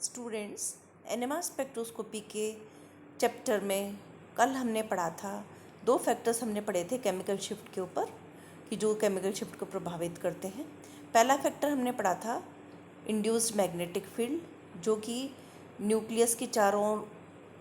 Students, NMR spectroscopy के chapter में कल हमने पढ़ा था, दो फैक्टर्स हमने पढ़े थे केमिकल शिफ्ट के ऊपर कि जो केमिकल शिफ्ट को प्रभावित करते हैं। पहला फैक्टर हमने पढ़ा था इंड्यूस्ड मैग्नेटिक फील्ड, जो कि न्यूक्लियस के चारों ओर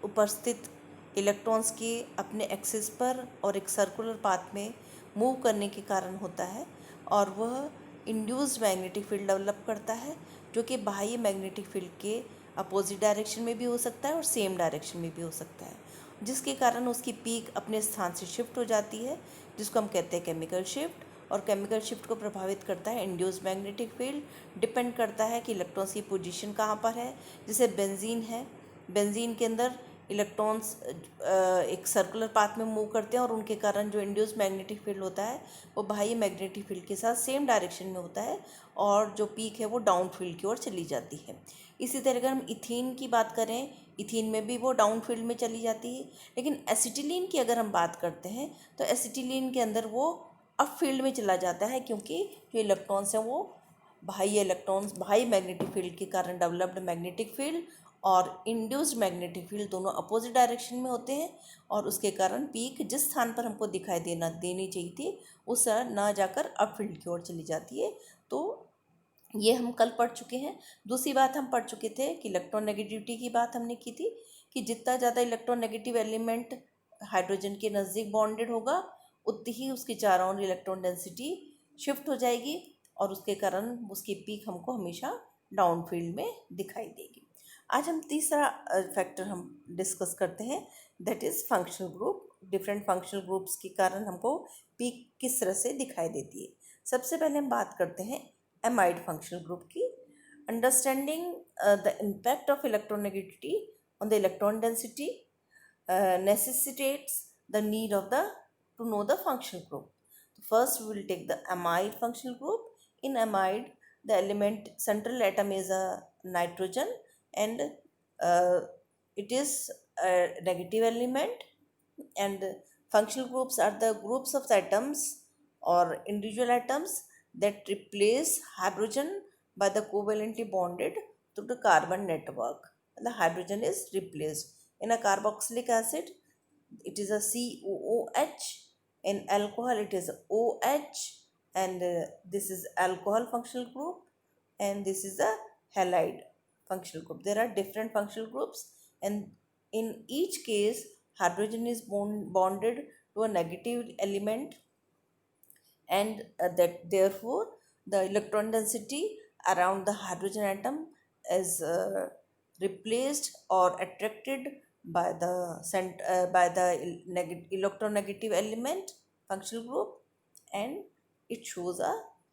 उपस्थित इलेक्ट्रॉन्स के अपने एक्सिस पर और एक सर्कुलर पाथ में मूव करने के कारण होता है, और वह इंड्यूस्ड मैग्नेटिक फील्ड डेवलप करता है, जो कि बाह्य मैग्नेटिक फील्ड के अपोजिट डायरेक्शन में भी हो सकता है और सेम डायरेक्शन में भी हो सकता है, जिसके कारण उसकी पीक अपने स्थान से शिफ्ट हो जाती है, जिसको हम कहते हैं केमिकल शिफ्ट। और केमिकल शिफ्ट को प्रभावित करता है इंड्यूस्ड मैग्नेटिक फील्ड। डिपेंड करता है कि इलेक्ट्रॉन्स की पोजीशन कहाँ पर है। जैसे बेंजीन है, बेंजीन के अंदर इलेक्ट्रॉन्स एक सर्कुलर पाथ में मूव करते हैं और उनके कारण जो इंड्यूस्ड मैग्नेटिक फील्ड होता है वो बाह्य मैग्नेटिक फील्ड के साथ सेम डायरेक्शन में होता है, और जो पीक है वो डाउन फील्ड की ओर चली जाती है। इसी तरह अगर हम इथीन की बात करें, इथीन में भी वो डाउन फील्ड में चली जाती है। लेकिन एसिटिलीन की अगर हम बात करते हैं तो एसिटिलीन के अंदर वो अप फील्ड में चला जाता है, क्योंकि जो इलेक्ट्रॉन्स हैं वो बाह्य मैग्नेटिक फील्ड के कारण डेवलप्ड मैग्नेटिक फील्ड और इंड्यूस्ड मैग्नेटिक फील्ड दोनों अपोजिट डायरेक्शन में होते हैं, और उसके कारण पीक जिस स्थान पर हमको दिखाई देनी चाहिए थी उस ना जाकर अप फील्ड की ओर चली जाती है। तो ये हम कल पढ़ चुके हैं। दूसरी बात हम पढ़ चुके थे कि इलेक्ट्रोनेगेटिविटी की बात हमने की थी कि जितना ज़्यादा इलेक्ट्रोनेगेटिव एलिमेंट हाइड्रोजन के नज़दीक बॉन्डेड होगा उतनी ही उसकी चारों ओर इलेक्ट्रॉन डेंसिटी शिफ्ट हो जाएगी, और उसके कारण उसकी पीक हमको हमेशा डाउन फील्ड में दिखाई देगी। आज हम तीसरा फैक्टर हम डिस्कस करते हैं, that is functional group. Different functional groups के कारण हमको पीक किस तरह से दिखाई देती है। सबसे पहले हम बात करते हैं एमाइड फंक्शनल ग्रुप की। Understanding the impact of electronegativity on the electron density necessitates the need of the to know the functional group. First we will take the amide functional group. In amide, the element central atom is a nitrogen, and uh, it is a negative element, and functional groups are the groups of atoms or individual atoms that replace hydrogen by the covalently bonded to the carbon network. The hydrogen is replaced. In a carboxylic acid, it is a COOH. In alcohol, it is OH, and this is alcohol functional group, and this is a halide functional group. There are different functional groups, and in each case, hydrogen is bonded to a negative element, and that therefore the electron density around the hydrogen atom is replaced or attracted by the electronegative element functional group, and it shows a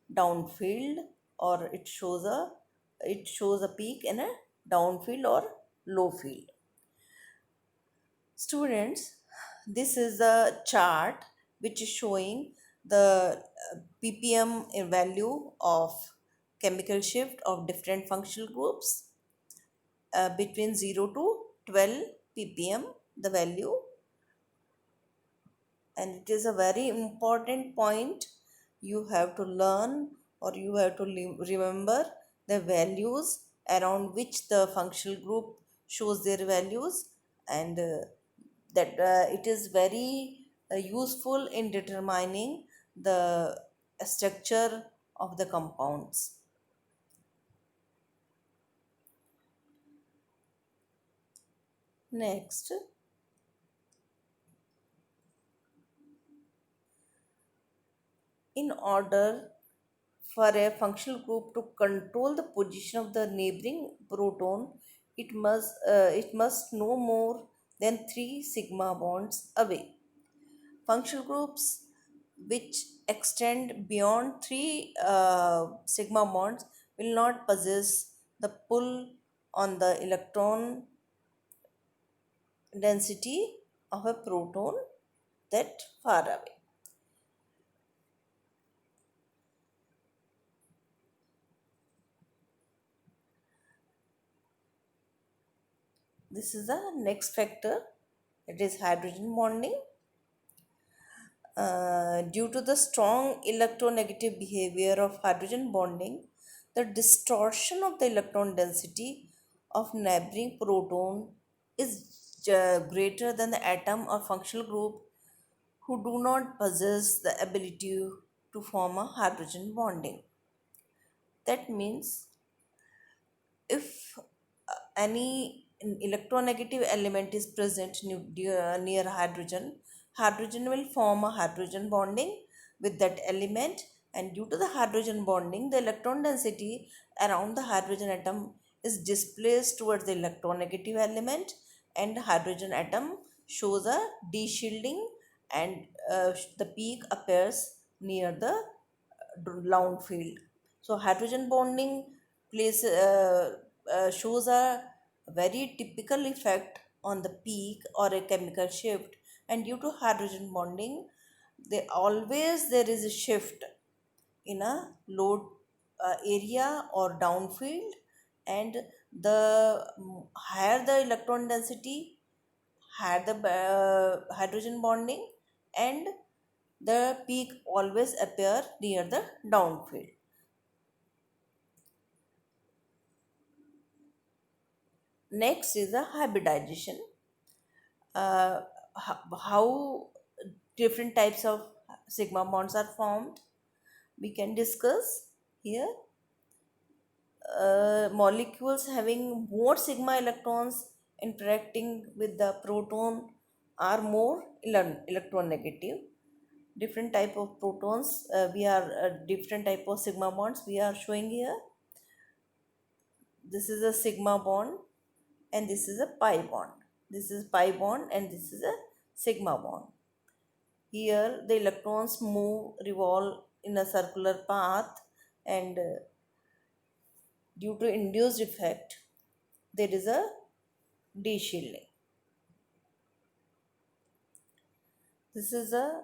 downfield, or it shows a peak in a downfield or low field. Students, this is a chart which is showing the ppm value of chemical shift of different functional groups between 0 to 12 ppm the value, and it is a very important point. You have to learn, or you have to remember the values around which the functional group shows their values, and that it is very useful in determining the structure of the compounds. Next, in order for a functional group to control the position of the neighboring proton, it must no more than 3 sigma bonds away. Functional groups which extend beyond 3 sigma bonds will not possess the pull on the electron density of a proton that far away. This is the next factor, it is hydrogen bonding. Due to the strong electronegative behavior of hydrogen bonding, the distortion of the electron density of neighboring proton is greater than the atom or functional group who do not possess the ability to form a hydrogen bonding. That means if any electronegative element is present near hydrogen, hydrogen will form a hydrogen bonding with that element, and due to the hydrogen bonding, the electron density around the hydrogen atom is displaced towards the electronegative element, and hydrogen atom shows a de-shielding, and the peak appears near the round field. So hydrogen bonding shows a very typical effect on the peak or a chemical shift, and due to hydrogen bonding, there is a shift in a low area or downfield, and the higher the electron density, higher the hydrogen bonding, and the peak always appear near the downfield. Next is the hybridization. uh, how different types of sigma bonds are formed, we can discuss here. Molecules having more sigma electrons interacting with the proton are more electronegative. Different type of protons, we are different type of sigma bonds we are showing here. This is a sigma bond and this is a pi bond. This is pi bond and this is a sigma bond. Here the electrons revolve in a circular path, and due to induced effect there is a de-shielding. This is a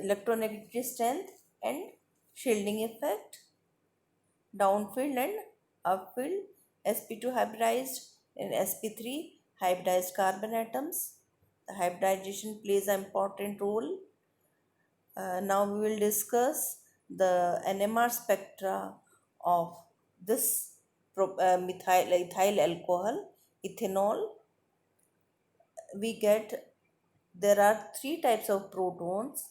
electronegativity strength and shielding effect, downfield and upfield. sp2 hybridized and sp3 hybridized carbon atoms. The hybridization plays an important role. Now we will discuss the NMR spectra of this ethyl alcohol, ethanol. We get there are three types of protons,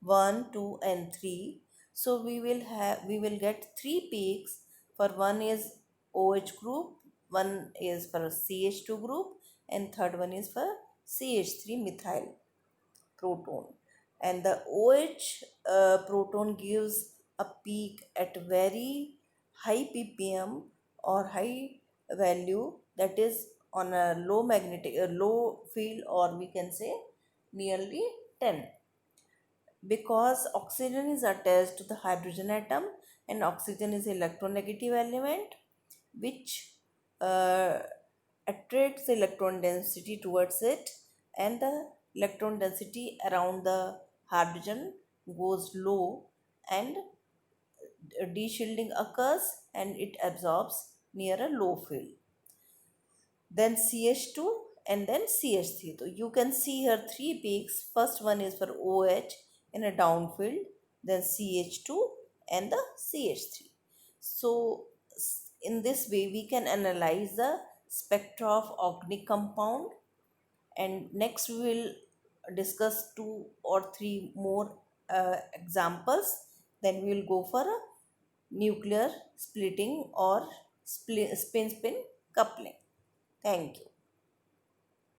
1 2 and 3. So we will get three peaks. For one is OH group, one is for CH2 group, and third one is for CH3 methyl proton. And the OH proton gives a peak at very high ppm or high value, that is on a low field, or we can say nearly 10, because oxygen is attached to the hydrogen atom, and oxygen is electronegative element which uh, attracts the electron density towards it, and the electron density around the hydrogen goes low, and de-shielding occurs and it absorbs near a low field. Then CH2 and then CH3. So you can see here three peaks. First one is for OH in a downfield, then CH2 and the CH3. So in this way we can analyze the spectra of organic compound, and next we will discuss two or three more examples. Then we will go for a nuclear splitting or spin coupling. Thank you.